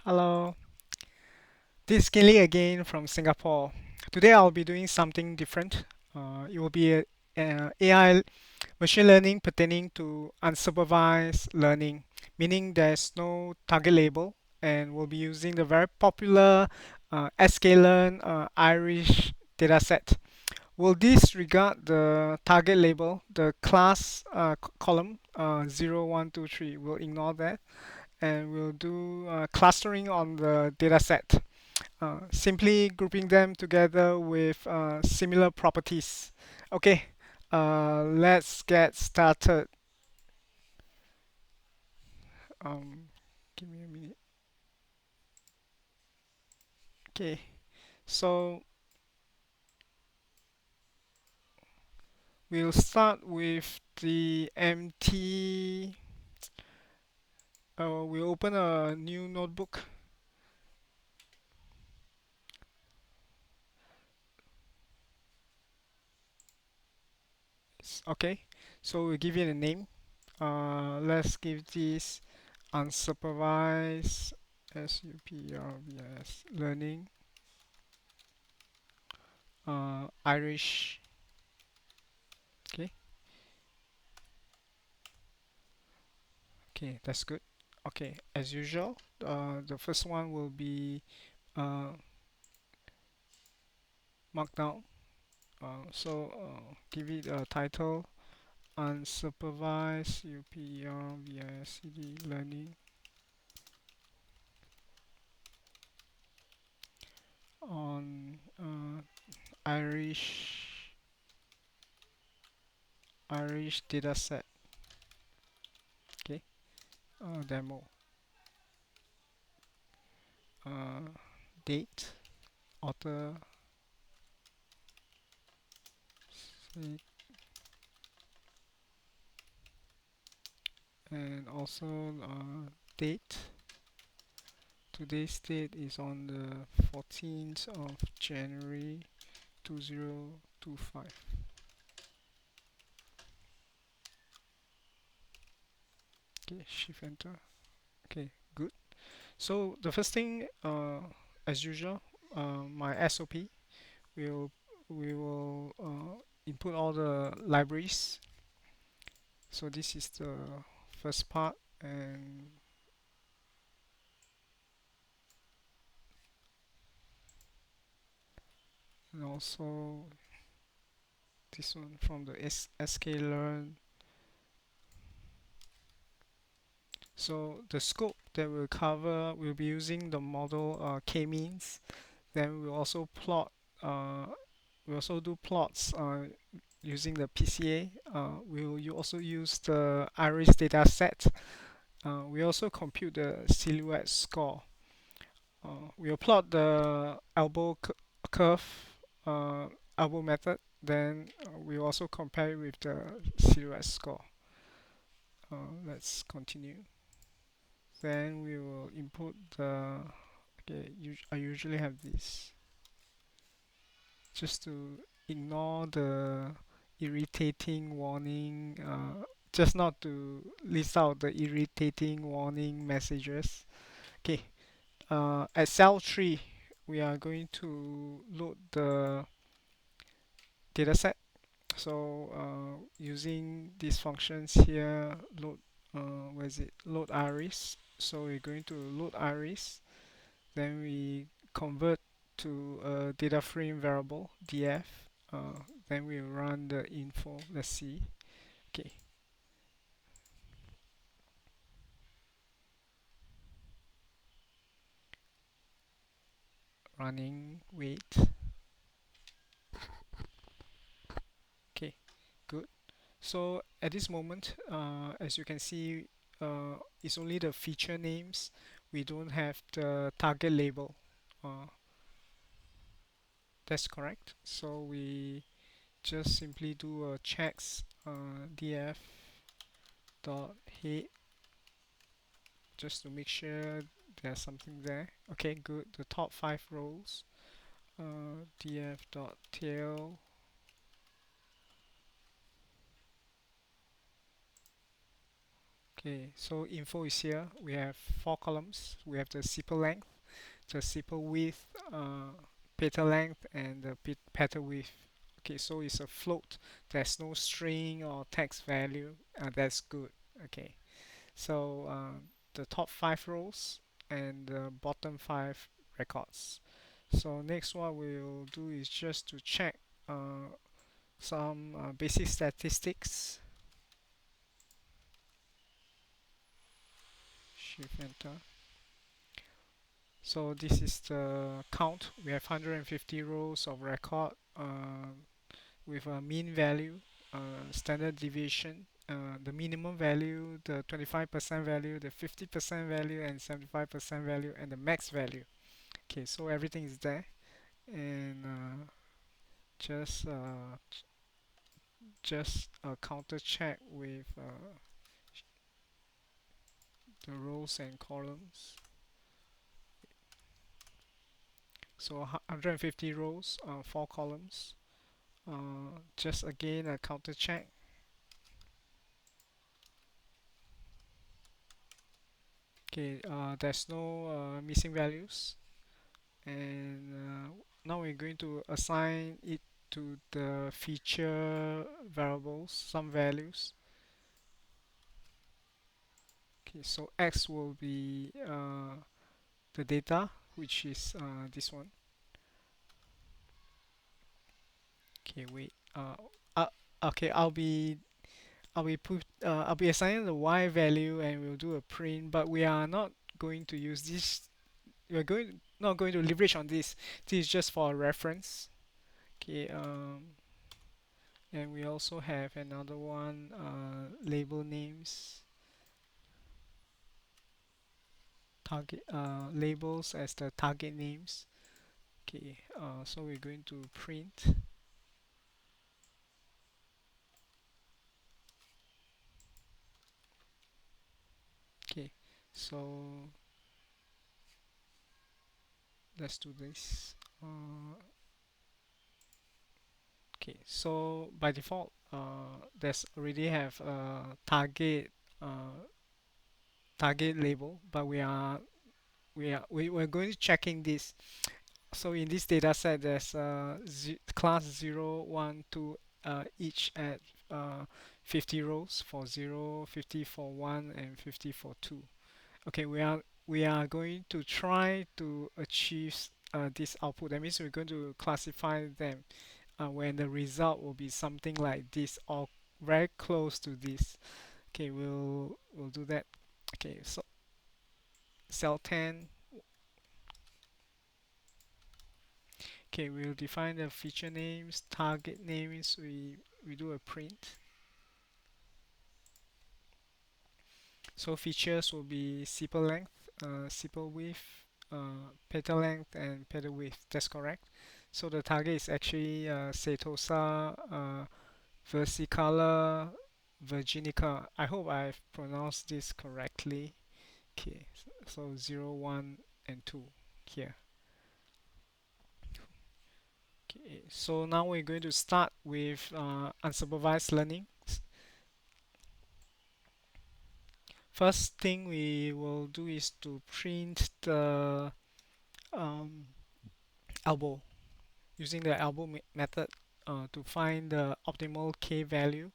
Hello, this is Kinley again from Singapore. Today I'll be doing something different. It will be a AI machine learning pertaining to unsupervised learning, meaning there's no target label, and we'll be using the very popular SKlearn Irish dataset. We'll disregard the target label, the class column 0, 1, 2, 3. We'll ignore that, and we'll do clustering on the dataset, simply grouping them together with similar properties. Okay, let's get started. Um, Give me a minute. Okay, so we'll start with the empty. We'll open a new notebook. Okay, so we'll give it a name. Let's give this unsupervised SUPRVS learning Irish. Okay, okay, that's good. Okay, as usual, the first one will be uh, marked down. Give it a title: unsupervised UPR learning on Irish dataset. Okay, demo. Uh, Date, author, say, and also date. Today's date is on the 14th of January 2025. Okay, shift enter. Okay, good. So the first thing, as usual, my SOP will we will input all the libraries. So this is the first part, and also this one from the SKlearn. So the scope that we'll cover, we'll be using the model k-means. Then we'll also plot. We also do plots using the PCA. We'll also use the Iris data set. We also compute the silhouette score. We'll plot the curve, uh, elbow method. Then we'll also compare it with the silhouette score. Let's continue. Then we will input the. Okay, I usually have this just to ignore the irritating warning, just not to list out the irritating warning messages. Okay, at cell 3, we are going to load the dataset. So using these functions here, where is it? Load iris. So we're going to load iris. Then we convert to a data frame variable df. Then we run the info. Let's see. Okay, running. Wait. Okay, good. So at this moment, as you can see, it's only the feature names. We don't have the target label. Uh, that's correct. So we just simply do a checks df dot head just to make sure there's something there. Okay, good. The top 5 rows. Df dot tail. Okay, so info is here. We have four columns. We have the sepal length, the sepal width, petal length, and the petal width. Okay, so it's a float. There's no string or text value. That's good. Okay, so the top five rows and the bottom five records. So next what we'll do is just to check some basic statistics. Shift enter. So this is the count. We have 150 rows of record with a mean value, standard deviation, the minimum value, the 25% value, the 50% value, and 75% value, and the max value. Okay, so everything is there, and just a counter check with the rows and columns. So 150 rows, 4 columns. Just again a counter check. Okay, there's no missing values, and now we're going to assign it to the feature variables, some values. Okay, so x will be the data, which is this one. Okay, wait. Uh, okay, I'll be assigning the y value, and we'll do a print, but we are not going to use this. We're going not going to leverage on this. This is just for reference. Okay, and we also have another one, label names, target labels as the target names. Okay, so we're going to print. Okay, so let's do this. Okay, so by default, there's already have a target label, but we're going to checking this. So in this data set, there's class 0, 1, 2, each at 50 rows for 0, 50 for 1, and 50 for 2. Okay, we are going to try to achieve this output. That means we're going to classify them when the result will be something like this or very close to this. Okay, we'll do that. Okay, so cell 10. Okay, we'll define the feature names, target names. We do a print. So features will be sepal length, sepal width, petal length, and petal width. That's correct. So the target is actually setosa versicolor virginica. I hope I've pronounced this correctly. Okay, so 0, 1, and 2 here. Okay, so now we're going to start with unsupervised learning. First thing we will do is to print the um, elbow using the elbow method to find the optimal k value.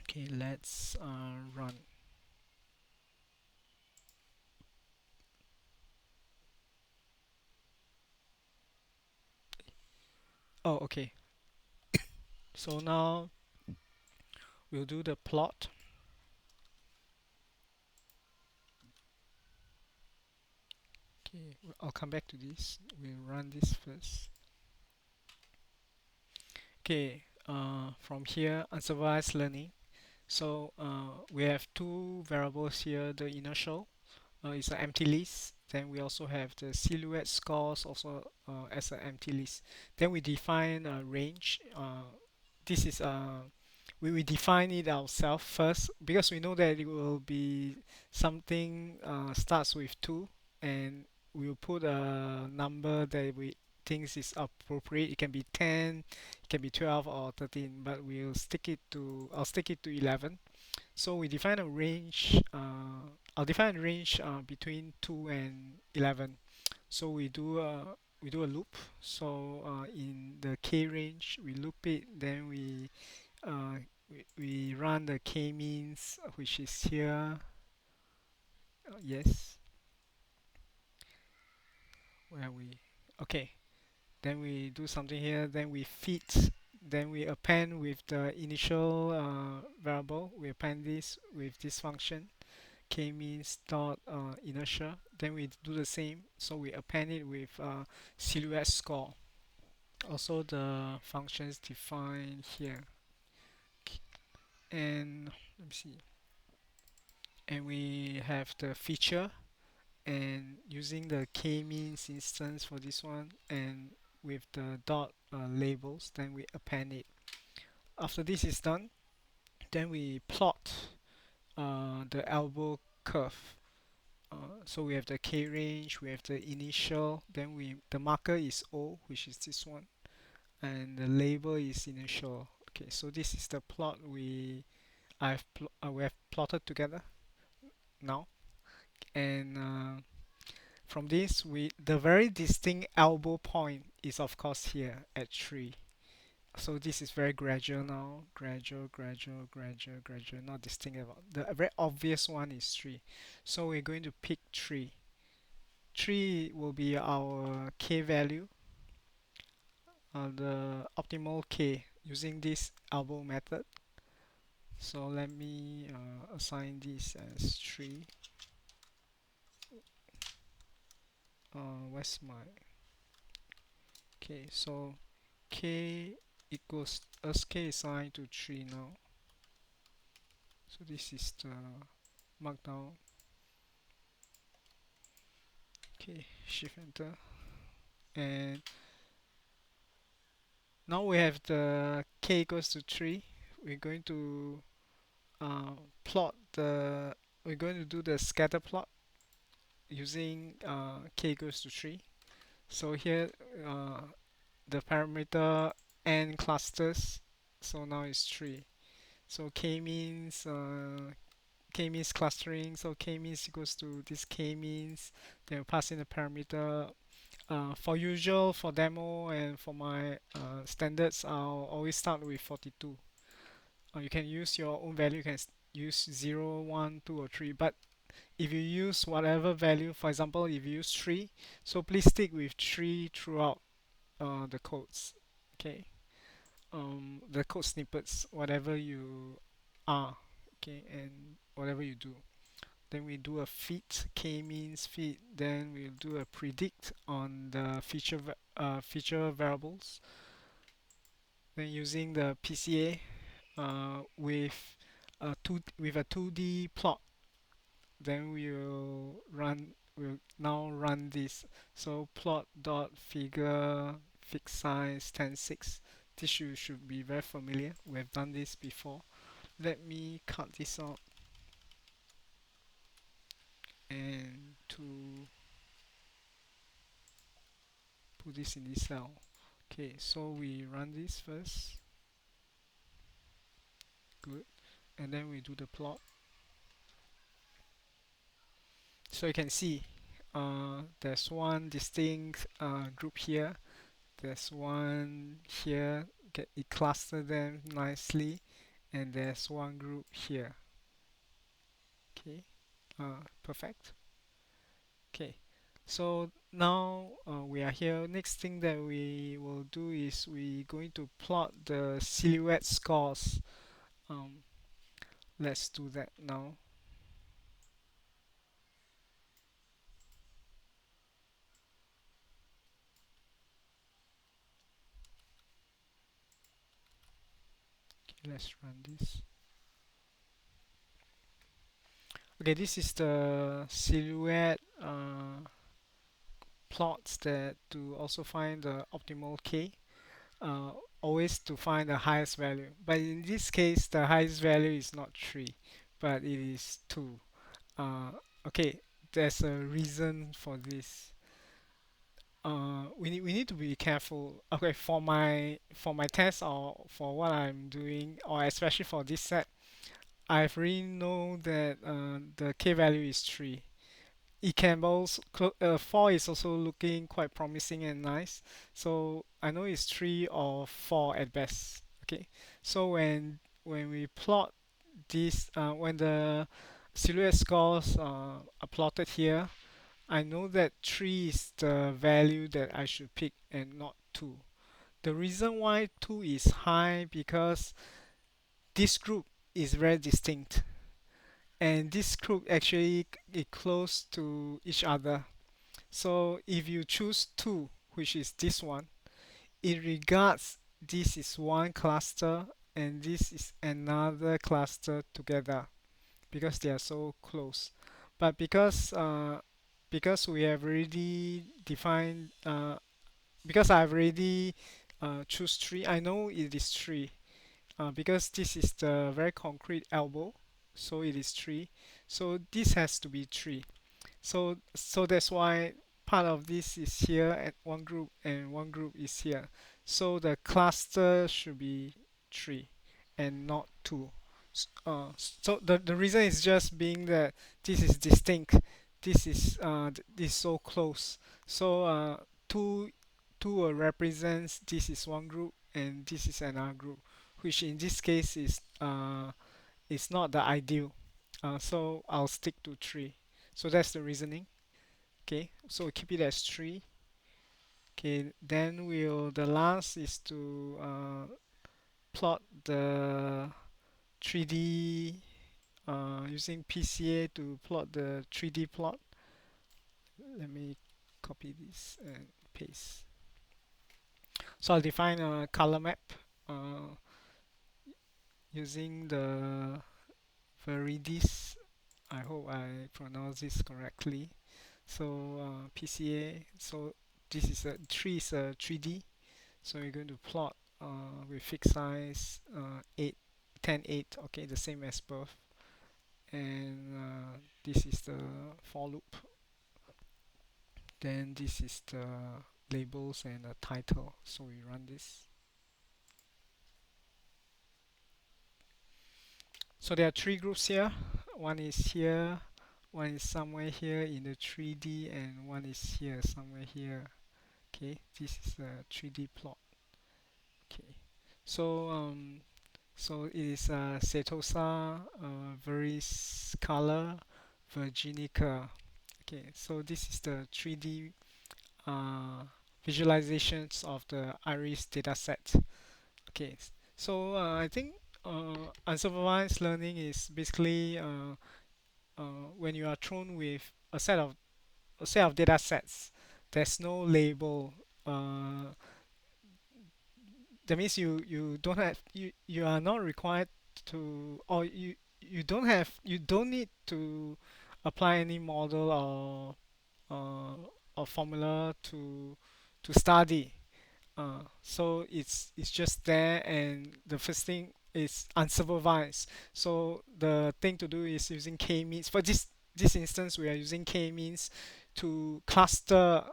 Okay, let's run. Oh, okay. So now we'll do the plot. Okay, I'll come back to this. We'll run this first. Okay, from here, unsupervised learning. So we have two variables here. The inertial is an empty list. Then we also have the silhouette scores also as an empty list. Then we define a range. This is we define it ourselves first because we know that it will be something starts with 2, and we'll put a number that thinks is appropriate. It can be 10, it can be 12 or 13, but I'll stick it to 11. So we define a range. I'll define a range between 2 and 11. So we do a loop. So in the k range, we loop it. Then uh, we run the k-means, which is here. Yes, where we okay. Then we do something here. Then we feed. Then we append with the initial variable. We append this with this function k means dot inertia. Then we do the same. So we append it with silhouette score. Also the functions defined here. And let me see. And we have the feature, and using the k-means instance for this one, and with the dot labels, then we append it. After this is done, then we plot the elbow curve. So we have the k range, we have the initial, then the marker is O, which is this one, and the label is initial. Okay, so this is the plot we have plotted together now, and from this the very distinct elbow point is of course here at 3. So this is very gradual now, gradual, not distinct at all. The very obvious one is 3. So we're going to pick 3. 3 will be our k value, the optimal k using this elbow method. So let me assign this as 3. Where's my k? So k equals SK is assigned to 3 now. So this is the markdown. Okay, shift enter. And now we have the k equals to 3. We're going to uh, plot the, we're going to do the scatter plot using k equals to 3. So here the parameter n clusters. So now it's 3. So k means clustering. So k means equals to this k means. Then we pass in the parameter. For demo and for my standards, I'll always start with 42. You can use your own value. You can use 0, 1, 2, or 3. But if you use whatever value, for example, if you use 3, so please stick with 3 throughout the codes. Okay. The code snippets, whatever you are, okay, and whatever you do. Then we do a fit, k means fit. Then we'll do a predict on the feature variables. Then using the PCA with a 2D plot. Then we'll now run this. So plot dot figure fixed size 10:6. This you should be very familiar. We have done this before. Let me cut this out and to put this in this cell. Okay, so we run this first. Good. And then we do the plot. So you can see there's one distinct group here. There's one here. It clustered them nicely. And there's one group here. Okay, perfect. Okay, so now we are here. Next thing that we will do is we're going to plot the silhouette scores. Um, let's do that now. Okay, let's run this. Okay, this is the silhouette plots that to also find the optimal k. Always to find the highest value. But in this case, the highest value is not 3, but it is 2. Uh, okay, there's a reason for this. we need to be careful. Okay, for my test or for what I'm doing, or especially for this set, I've really know that the k value is 3. It can also 4 is also looking quite promising and nice. So I know it's 3 or 4 at best. Okay, so when we plot this, when the silhouette scores are plotted here, I know that 3 is the value that I should pick and not 2. The reason why 2 is high because this group is very distinct, and this group actually is close to each other. So if you choose 2, which is this one, it regards this is one cluster and this is another cluster together because they are so close. But because we have already defined because I've already choose 3, I know it is 3 because this is the very concrete elbow, so it is 3. So this has to be 3. So that's why part of this is here at one group and one group is here. So the cluster should be 3 and not 2. So the reason is just being that this is distinct. This is so close. So 2 2 represents this is one group and this is another group, which in this case is not the ideal. So I'll stick to 3. So that's the reasoning. Okay, so keep it as 3. Okay, then the last is to plot the 3D using PCA to plot the 3D plot. Let me copy this and paste. So I'll define a color map uh, using the Veridis. I hope I pronounce this correctly. So PCA. So this is a 3 is a 3D. So we're going to plot with fixed size 8, 10, 8. Okay, the same as above. And this is the for loop. Then this is the labels and the title. So we run this. So there are 3 groups here. One is here, one is somewhere here in the 3D, and one is here somewhere here. Okay, this is a 3D plot. Okay, so it is Setosa, Veriscala, Virginica. Okay, so this is the 3D uh, visualizations of the Iris dataset. Okay, so I think unsupervised learning is basically when you are thrown with a set of data sets, there's no label. That means you don't have you are not required to, or you don't need to apply any model or formula to study. So it's just there, and the first thing is unsupervised. So the thing to do is using k-means. For this instance, we are using k-means to cluster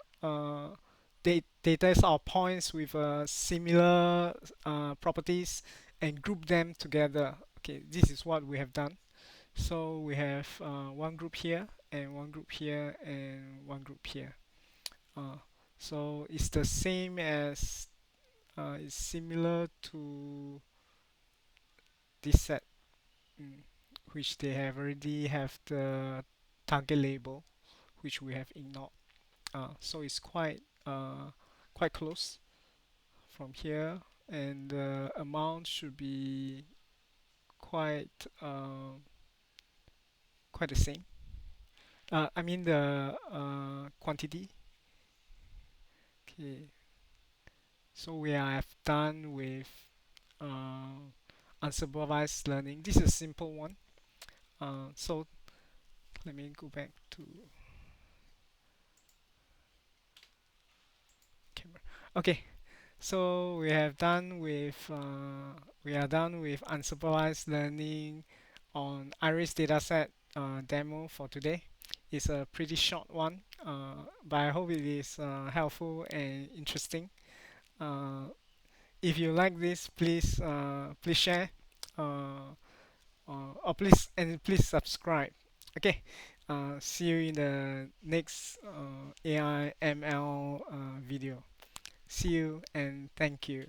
data or points with similar properties and group them together. Okay, this is what we have done. So we have one group here and one group here and one group here. Uh, so it's the same as it's similar to this set, mm, which they have already have the target label, which we have ignored. So it's quite close from here, and the amount should be quite quite the same. I mean the quantity. Okay, so we have done with uh, unsupervised learning. This is a simple one. So let me go back to camera. Okay, so we are done with unsupervised learning on Iris dataset demo for today. It's a pretty short one, but I hope it is helpful and interesting. Uh, if you like this, please share, uh, or please subscribe. Okay. See you in the next AI ML video. See you and thank you.